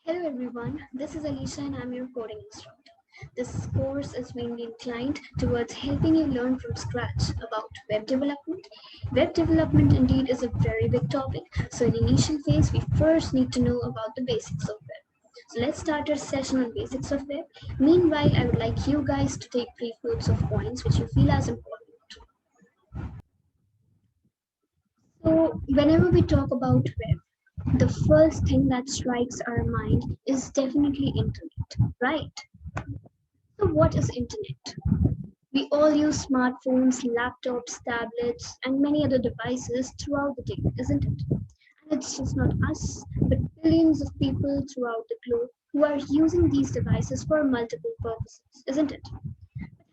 Hello everyone, this is Alicia and I'm your coding instructor. This course is mainly inclined towards helping you learn from scratch about web development. Web development indeed is a very big topic, so in the initial phase we first need to know about the basics of web. So let's start our session on basics of web. Meanwhile, I would like you guys to take brief notes of points which you feel as important. So whenever we talk about web, the first thing that strikes our mind is definitely internet, right? So what is internet? We all use smartphones, laptops, tablets, and many other devices throughout the day, isn't it? And it's just not us, but billions of people throughout the globe who are using these devices for multiple purposes, isn't it?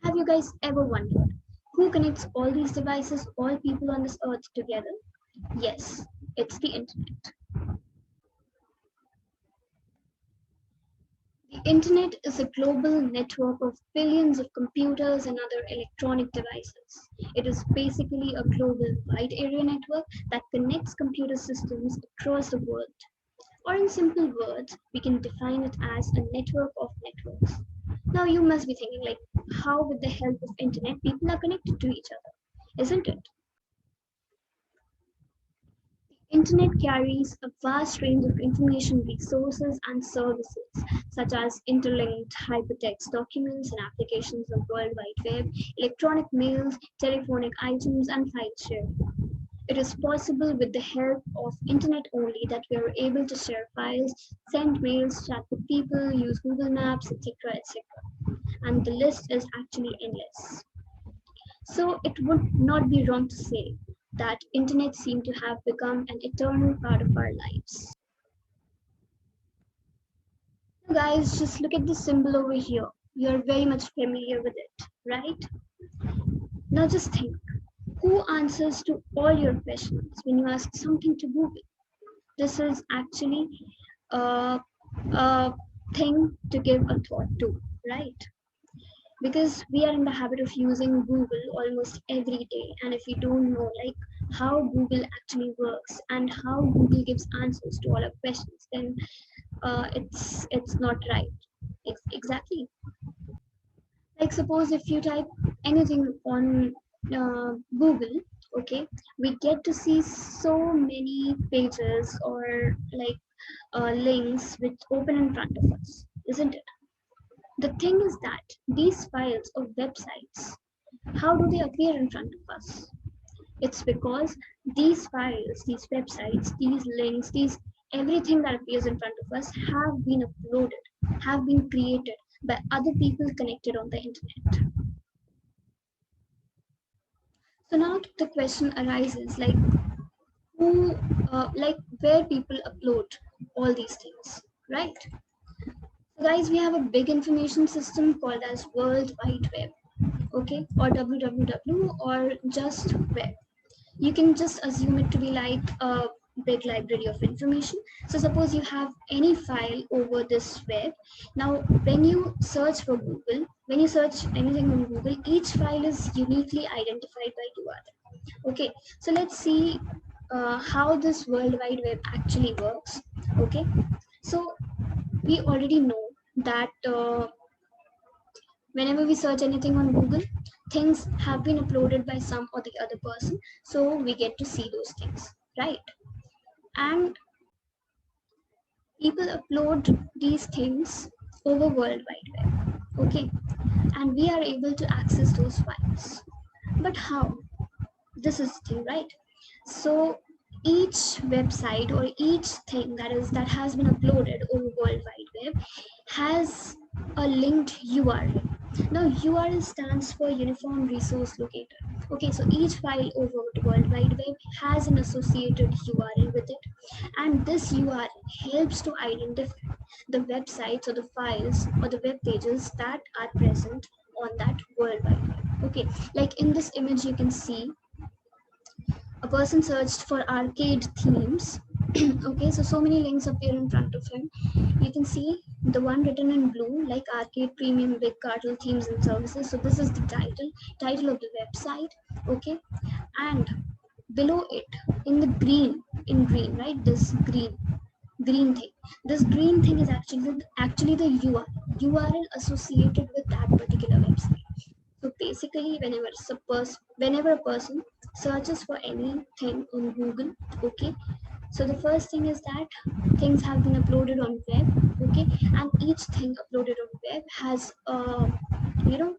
Have you guys ever wondered who connects all these devices, all people on this earth together? Yes, it's the internet. The internet is a global network of billions of computers and other electronic devices. It is basically a global wide area network that connects computer systems across the world. Or in simple words, we can define it as a network of networks. Now you must be thinking like how with the help of internet people are connected to each other, isn't it? Internet carries a vast range of information resources and services, such as interlinked hypertext documents and applications of World Wide Web, electronic mails, telephonic items, and file sharing. It is possible with the help of internet only that we are able to share files, send mails, chat with people, use Google Maps, etc., etc. And the list is actually endless. So it would not be wrong to say that internet seem to have become an eternal part of our lives. So guys, just look at the symbol over here. You're very much familiar with it, right? Now just think, who answers to all your questions when you ask something to Google? This is actually a, a thing to give a thought to, right? Because we are in the habit of using Google almost every day, and if we don't know like how Google actually works and how Google gives answers to all our questions, then it's not right. Exactly. Like suppose if you type anything on Google, okay, we get to see so many pages or like links which open in front of us, isn't it? The thing is that these files of websites, how do they appear in front of us? It's because these files, these websites, these links, these everything that appears in front of us have been uploaded, have been created by other people connected on the internet. So now the question arises like who, like where people upload all these things, right? So guys, we have a big information system called as World Wide Web, okay, or www or just web. You can just assume it to be like a big library of information. So suppose you have any file over this web. Now when you search for Google, when you search anything on Google, each file is uniquely identified by URL. Okay, so let's see how this World Wide Web actually works. Okay, so we already know that whenever we search anything on Google, things have been uploaded by some or the other person, so we get to see those things, right? And people upload these things over World Wide Web, okay? And we are able to access those files. But how? This is the thing, right? So each website or each thing that has been uploaded over World Wide Web has a linked URL. Now URL stands for Uniform Resource Locator. Okay, so each file over the World Wide Web has an associated URL with it, and this URL helps to identify the websites or the files or the web pages that are present on that World Wide Web. Okay, like in this image you can see a person searched for arcade themes. Okay, so many links appear in front of him. You can see the one written in blue like arcade premium big cartel themes and services. So this is the title of the website. Okay, and below it in the green, in green, right, this green, green thing. This green thing is actually the URL associated with that particular website. So basically, whenever a person searches for anything on Google, okay, so the first thing is that things have been uploaded on web, okay, and each thing uploaded on web has you know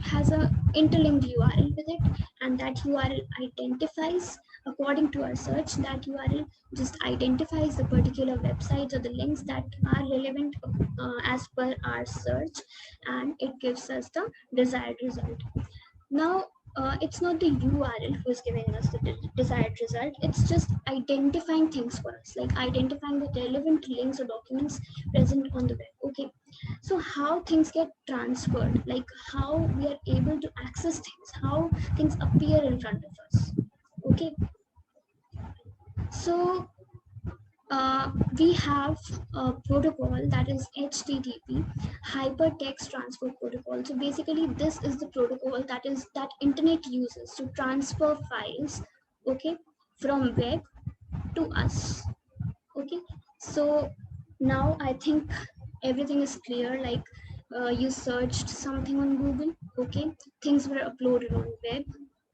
has a interlinked URL with it, and that URL identifies, according to our search, that URL just identifies the particular websites or the links that are relevant as per our search, and it gives us the desired result. Now, it's not the URL who is giving us the desired result. It's just identifying things for us, like identifying the relevant links or documents present on the web. Okay, so how things get transferred, like how we are able to access things, how things appear in front of us. Okay, so we have a protocol that is HTTP, hypertext transfer protocol. So basically, this is the protocol that internet uses to transfer files, okay, from web to us. Okay, so now I think everything is clear. Like you searched something on Google, okay, things were uploaded on web,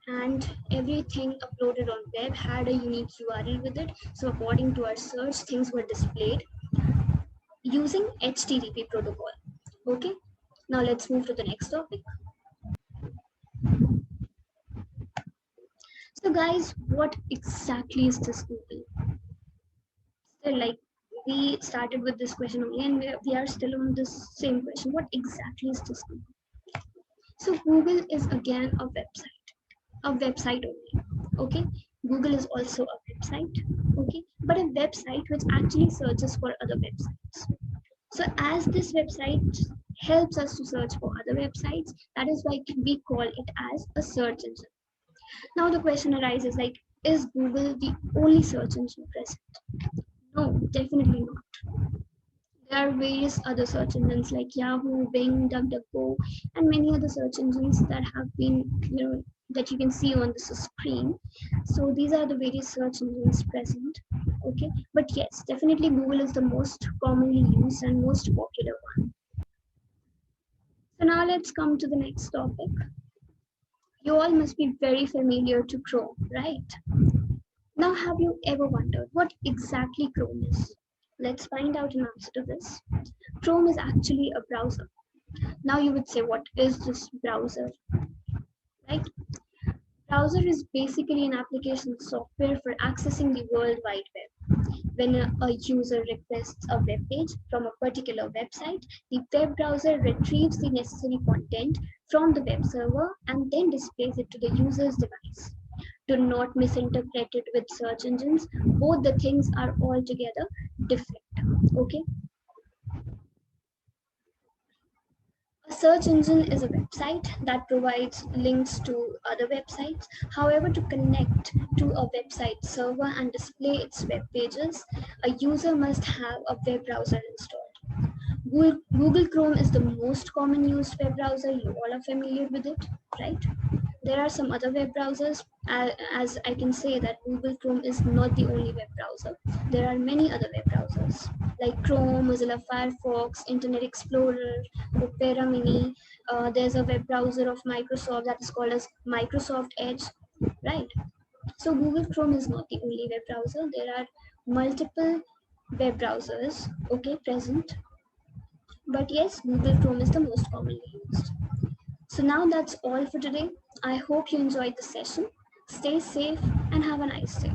and everything uploaded on web had a unique URL with it. So according to our search, things were displayed using HTTP protocol. Okay, now let's move to the next topic. So guys, what exactly is this Google? Still, like, we started with this question only, and we are still on this same question. What exactly is this Google? So Google is again a website only. Okay, Google is also a website. Okay, but a website which actually searches for other websites. So as this website helps us to search for other websites, that is why we call it as a search engine. Now the question arises, like, is Google the only search engine present? No, definitely not. There are various other search engines like Yahoo, Bing, DuckDuckGo, and many other search engines that have been, that you can see on this screen. So these are the various search engines present. Okay, but yes, definitely Google is the most commonly used and most popular one. So now let's come to the next topic. You all must be very familiar to Chrome, right? Now, have you ever wondered what exactly Chrome is? Let's find out an answer to this. Chrome is actually a browser. Now you would say, what is this browser? Right? Browser is basically an application software for accessing the World Wide Web. When a user requests a web page from a particular website, the web browser retrieves the necessary content from the web server and then displays it to the user's device. Do not misinterpret it with search engines. Both the things are altogether different. Okay. A search engine is a website that provides links to other websites. However, to connect to a website server and display its web pages, a user must have a web browser installed. Google Chrome is the most common used web browser. You all are familiar with it, right? There are some other web browsers, as I can say that Google Chrome is not the only web browser. There are many other web browsers like Chrome, Mozilla Firefox, Internet Explorer, Opera Mini. There's a web browser of Microsoft that is called as Microsoft Edge, right? So Google Chrome is not the only web browser. There are multiple web browsers, okay, present. But yes, Google Chrome is the most commonly used. So now that's all for today. I hope you enjoyed the session. Stay safe and have a nice day.